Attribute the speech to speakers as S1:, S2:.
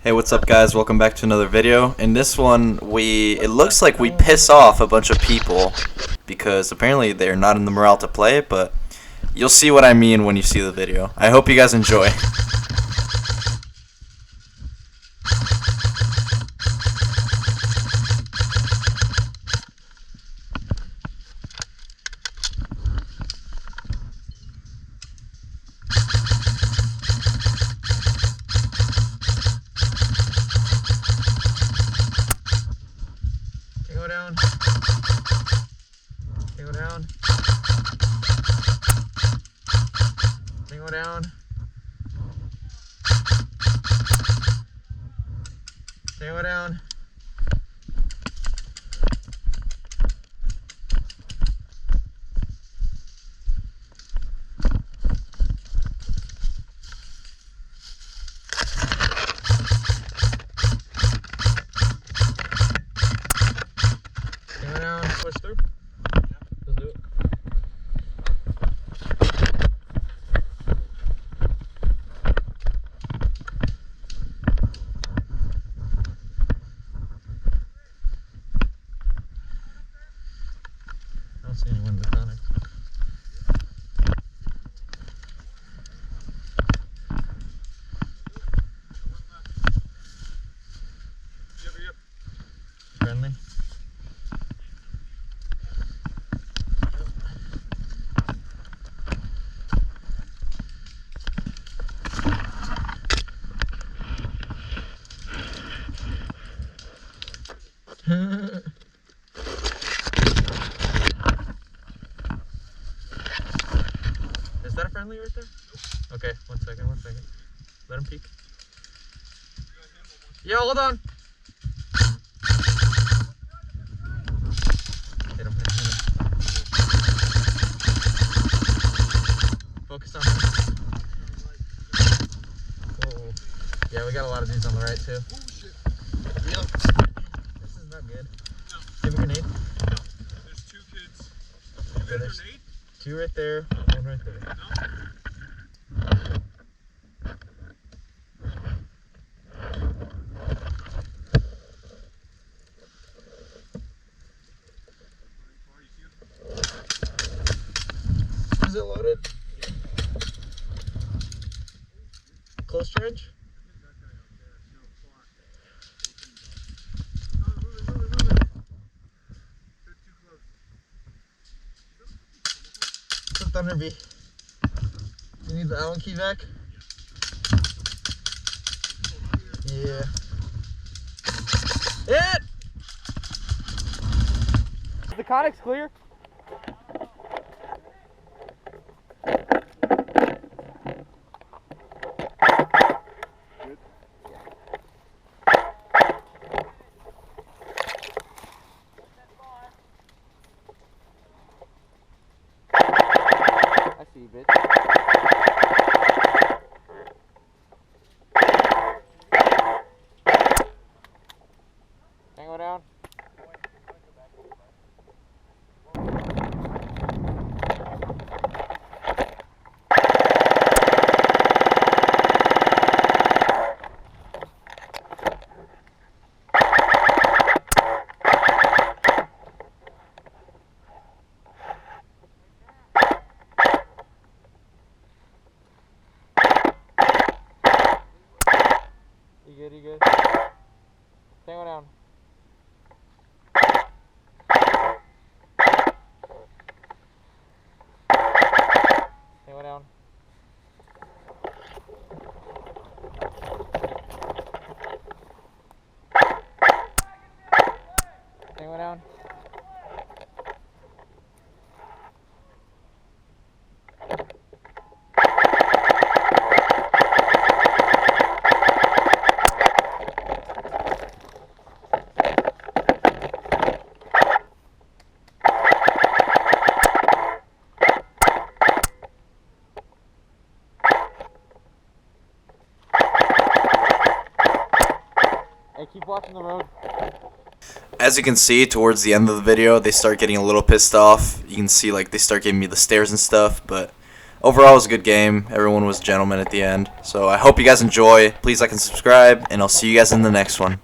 S1: Hey, what's up guys? Welcome back to another video. In this one, it looks like we piss off a bunch of people because apparently they're not in the morale to play, but you'll see what I mean when you see the video. I hope you guys enjoy.
S2: Go down. Go down. Go down. Go down. Push through. Let's do it. I don't see anyone in the Conic. Friendly. Is that a friendly right there? Nope. Okay, one second. Let him peek. Yo, hold on. Hit him. Focus on him. Whoa. Yeah, we got a lot of these on the right too.
S3: Oh shit. Yep.
S2: This is not good. No. Give a grenade.
S3: No. There's two kids. You got a grenade?
S2: Two right there, one right there.
S3: No.
S2: Is it loaded? Close range? Thunder B. You need the Allen key back? Yeah. Hit! The Conic's clear. I see you, bitch. Tango down. You good? Tango down. Tango down. Tango down. Hey, keep watching the road.
S1: As you can see, towards the end of the video, they start getting a little pissed off. You can see like they start giving me the stares and stuff, but overall, it was a good game. Everyone was gentlemen at the end. So I hope you guys enjoy. Please like and subscribe, and I'll see you guys in the next one.